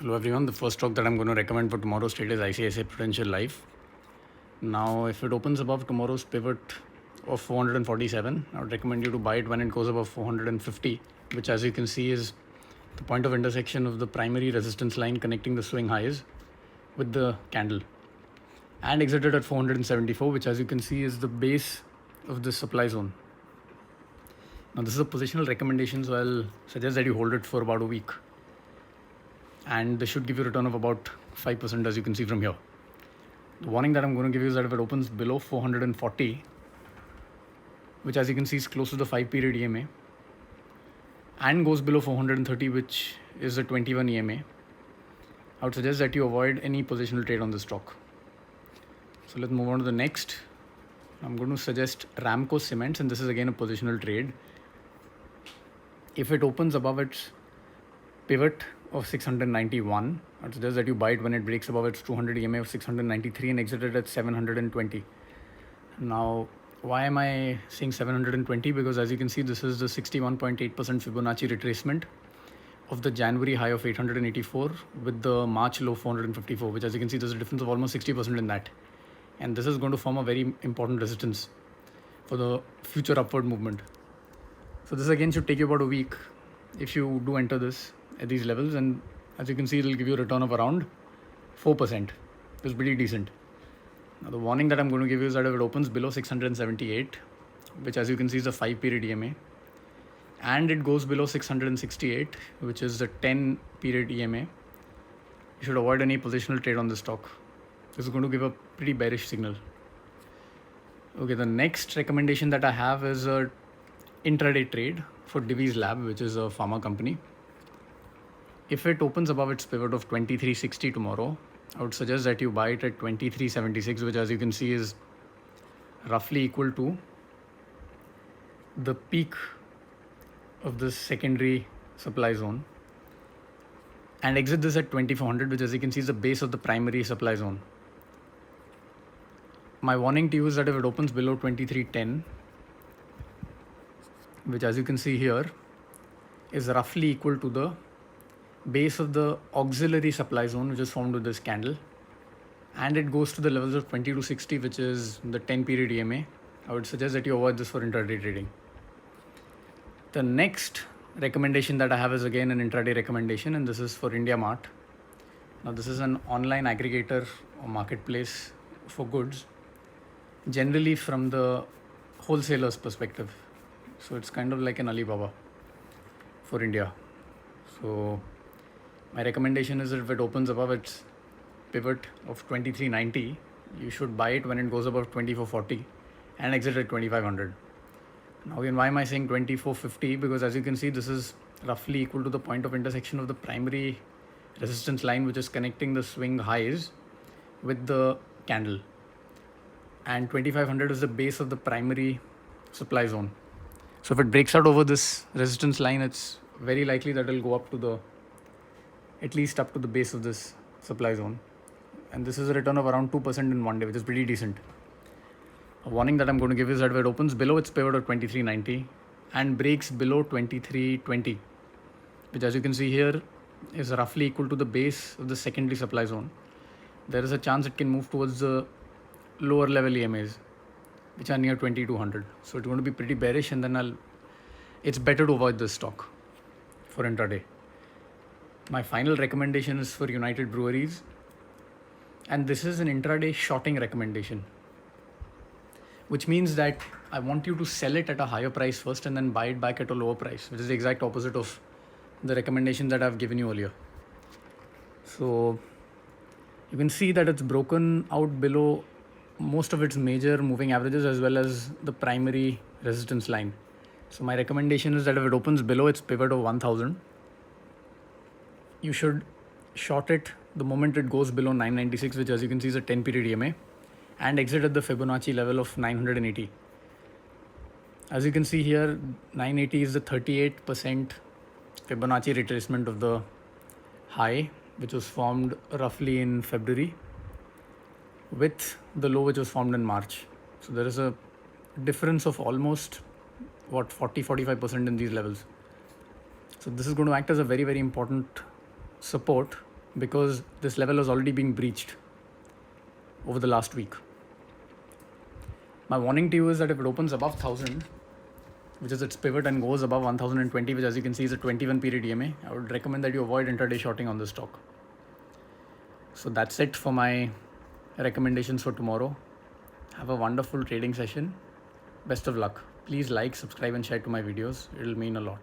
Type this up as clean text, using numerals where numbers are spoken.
Hello everyone, the first stock that I'm going to recommend for tomorrow's trade is ICICI Prudential Life. Now, if it opens above tomorrow's pivot of 447, I would recommend you to buy it when it goes above 450, which as you can see is the point of intersection of the primary resistance line connecting the swing highs with the candle, and exited at 474, which as you can see is the base of the supply zone. Now, this is a positional recommendation, so I'll suggest that you hold it for about a week. And this should give you a return of about 5%, as you can see from here. The warning that I'm going to give you is that if it opens below 440, which as you can see is close to the 5-period EMA, and goes below 430, which is the 21 EMA, I would suggest that you avoid any positional trade on this stock. So let's move on to the next. I'm going to suggest Ramco Cements, and this is again a positional trade. If it opens above its pivot of 691, I would suggest that you buy it when it breaks above its 200 EMA of 693 and exited at 720. Now, why am I saying 720? Because as you can see, this is the 61.8% Fibonacci retracement of the January high of 884 with the March low 454, which as you can see, there's a difference of almost 60% in that. And this is going to form a very important resistance for the future upward movement. So this again should take you about a week if you do enter this at these levels, and as you can see, it will give you a return of around 4%. It's pretty decent. Now the warning that I'm going to give you is that if it opens below 678, which as you can see is a 5-period EMA, and it goes below 668, which is the 10-period EMA, you should avoid any positional trade on this stock. This is going to give a pretty bearish signal. Okay, the next recommendation that I have is a intraday trade for Divi's Lab, which is a pharma company. If it opens above its pivot of 2360 tomorrow, I would suggest that you buy it at 2376, which as you can see is roughly equal to the peak of the secondary supply zone, and exit this at 2400, which as you can see is the base of the primary supply zone. My warning to you is that if it opens below 2310, which as you can see here is roughly equal to the base of the auxiliary supply zone, which is formed with this candle, and it goes to the levels of 2260, which is the 10-period EMA, I would suggest that you avoid this for intraday trading. The next recommendation that I have is again an intraday recommendation, and this is for IndiaMart. Now this is an online aggregator or marketplace for goods, generally from the wholesaler's perspective. So it's kind of like an Alibaba for India. So my recommendation is that if it opens above its pivot of 2390, you should buy it when it goes above 2440 and exit at 2500. Now again, why am I saying 2450? Because as you can see, this is roughly equal to the point of intersection of the primary resistance line, which is connecting the swing highs with the candle, and 2500 is the base of the primary supply zone. So if it breaks out over this resistance line, it's very likely that it'll go up to the, at least up to the base of this supply zone. And this is a return of around 2% in one day, which is pretty decent. A warning that I'm going to give is that if it opens below its pivot of 2390 and breaks below 2320, which as you can see here is roughly equal to the base of the secondary supply zone, there is a chance it can move towards the lower level EMAs, which are near 2200. So it's going to be pretty bearish, and then it's better to avoid this stock for intraday. My final recommendation is for United Breweries, and this is an intraday shorting recommendation, which means that I want you to sell it at a higher price first and then buy it back at a lower price, which is the exact opposite of the recommendation that I've given you earlier. So you can see that it's broken out below most of its major moving averages as well as the primary resistance line. So my recommendation is that if it opens below its pivot of 1000, you should short it the moment it goes below 996, which as you can see is a 10-period EMA, and exit at the Fibonacci level of 980. As you can see here, 980 is the 38% Fibonacci retracement of the high, which was formed roughly in February, with the low which was formed in March. So there is a difference of almost 40-45% in these levels. So this is going to act as a very, very important support because this level has already been breached over the last week. My warning to you is that if it opens above 1000, which is its pivot, and goes above 1020, which as you can see is a 21 period EMA, I would recommend that you avoid intraday shorting on this stock. So that's it for my recommendations for tomorrow. Have a wonderful trading session. Best of luck. Please like, subscribe and share to my videos. It'll mean a lot.